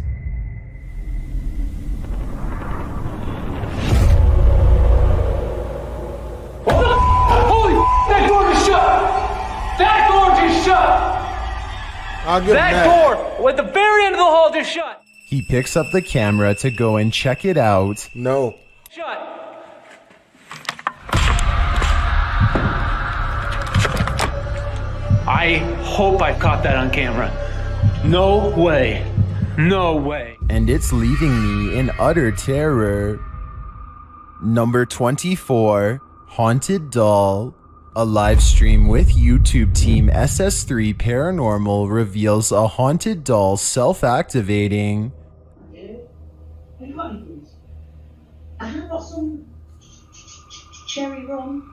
Holy that door just shut! That door just shut! I'll give that door at the very end of the hall just shut! He picks up the camera to go and check it out. No. Shut! I hope I caught that on camera. No way. No way. And it's leaving me in utter terror. Number 24, Haunted Doll. A live stream with YouTube team SS3 Paranormal reveals a haunted doll self-activating. Have you got any things? I have got some cherry rum.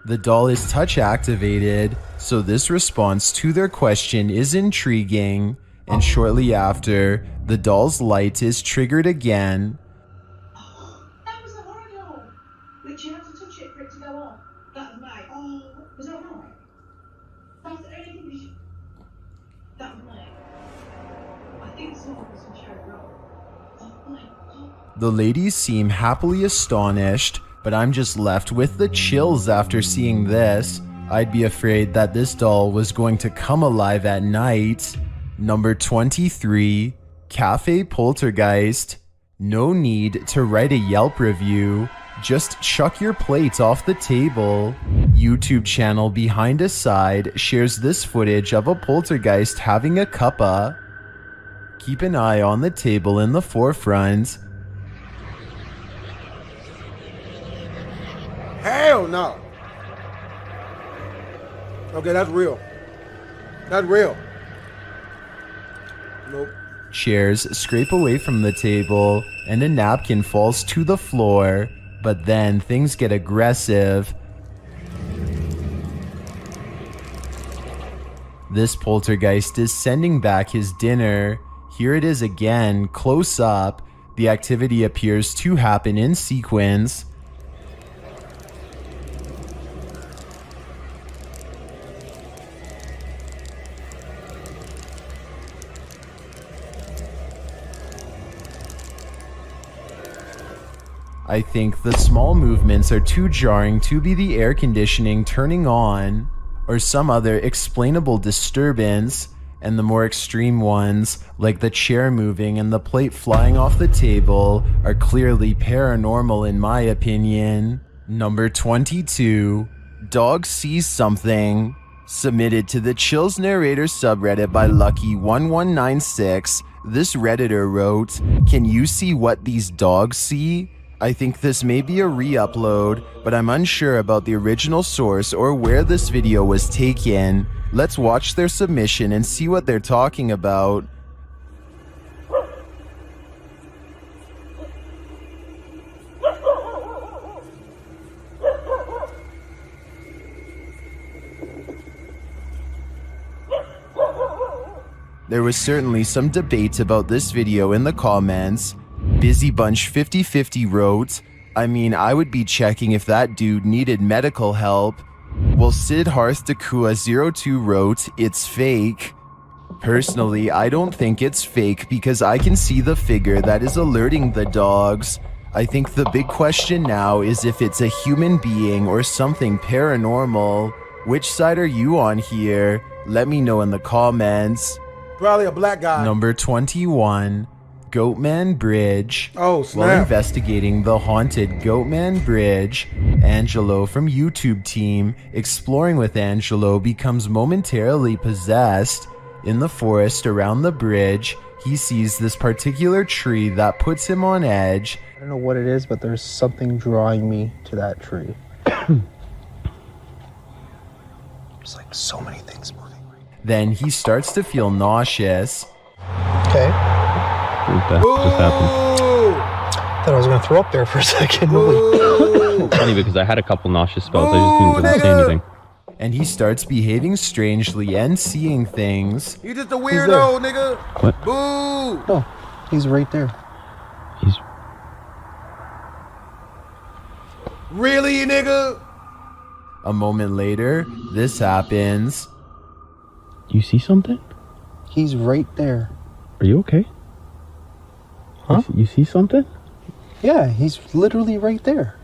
The doll is touch activated, so this response to their question is intriguing, and shortly after, the doll's light is triggered again. That was the horror doll, which you had to touch it for it to go on. That was mine. Oh, was that right? That's the only thing we should... That was mine. I think someone was some cherry rum. Oh my god. The ladies seem happily astonished, but I'm just left with the chills after seeing this. I'd be afraid that this doll was going to come alive at night. Number 23, Cafe Poltergeist. No need to write a Yelp review. Just chuck your plate off the table. YouTube channel Behind a Side shares this footage of a poltergeist having a cuppa. Keep an eye on the table in the forefront. Hell no. Okay, that's real. That's real. Nope. Chairs scrape away from the table, and a napkin falls to the floor, but then things get aggressive. This poltergeist is sending back his dinner. Here it is again, close up. The activity appears to happen in sequence. I think the small movements are too jarring to be the air conditioning turning on or some other explainable disturbance, and the more extreme ones, like the chair moving and the plate flying off the table, are clearly paranormal in my opinion. Number 22, Dog Sees Something. Submitted to the Chills Narrator subreddit by Lucky1196, this Redditor wrote, "Can you see what these dogs see?" I think this may be a re-upload, but I'm unsure about the original source or where this video was taken. Let's watch their submission and see what they're talking about. There was certainly some debate about this video in the comments. Busy Bunch 5050 wrote, "I mean, I would be checking if that dude needed medical help." While Sid Hearth Dakua 02 wrote, "It's fake." Personally, I don't think it's fake because I can see the figure that is alerting the dogs. I think the big question now is if it's a human being or something paranormal. Which side are you on here? Let me know in the comments. Probably a black guy. Number 21, Goatman Bridge. Oh, snap. While investigating the haunted Goatman Bridge, Angelo from YouTube team Exploring with Angelo becomes momentarily possessed. In the forest around the bridge, he sees this particular tree that puts him on edge. I don't know what it is, but there's something drawing me to that tree. There's like so many things moving. Then he starts to feel nauseous. Okay. What just happened? Thought I was gonna throw up there for a second. Funny because I had a couple nauseous spells. I just didn't say anything. And he starts behaving strangely and seeing things. You just a weirdo, nigga. What? Boo. Oh, he's right there. Really, nigga? A moment later, this happens. You see something? He's right there. Are you okay? Huh? You see something? Yeah, he's literally right there.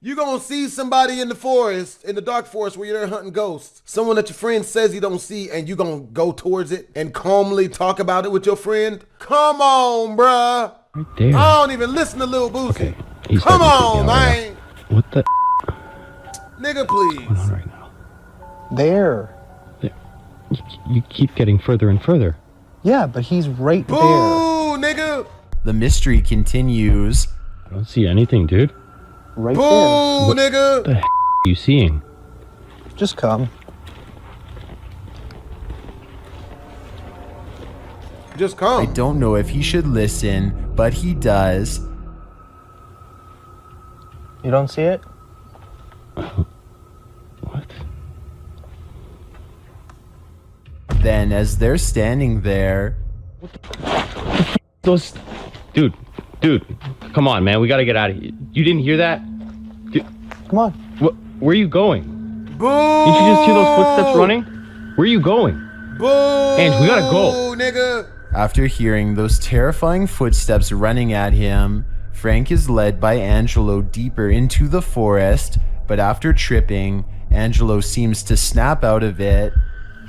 You gonna see somebody in the forest, in the dark forest where you're there hunting ghosts. Someone that your friend says you don't see, and you gonna go towards it and calmly talk about it with your friend? Come on, bruh. Right there. I don't even listen to Lil Boosie. Okay. Come on, man. What the? Nigga, please. What's going on right now? There. You keep getting further and further. Yeah, but he's right Boo, there. nigga. The mystery continues. I don't see anything, dude. Right Boo, there. nigga. What the heck are you seeing? Just come. Just come. I don't know if he should listen, but he does. You don't see it? What? Then, as they're standing there, Those, dude, come on, man. We gotta get out of here. You didn't hear that? Dude, come on. Where are you going? Boo. Didn't you just hear those footsteps running? Where are you going? Boo. Ange, we gotta go. Nigga. after hearing those terrifying footsteps running at him, Frank is led by Angelo deeper into the forest, but after tripping, Angelo seems to snap out of it.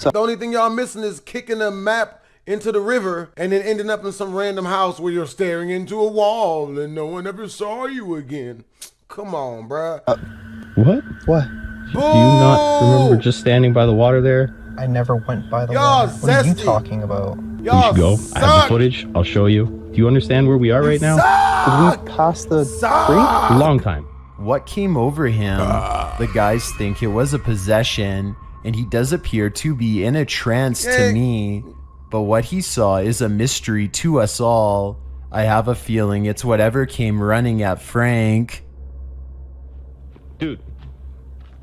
The only thing y'all missing is kicking a map into the river and then ending up in some random house where you're staring into a wall and no one ever saw you again. Come on, bruh. What? What? Do you not remember just standing by the water there? I never went by the Y'all water. What are you zesty. talking about? We should go. I have the footage. I'll show you. Do you understand where we are right now? Did we pass the creek? Long time. What came over him? The guys think it was a possession, and he does appear to be in a trance to me. But what he saw is a mystery to us all. I have a feeling it's whatever came running at Frank. Dude,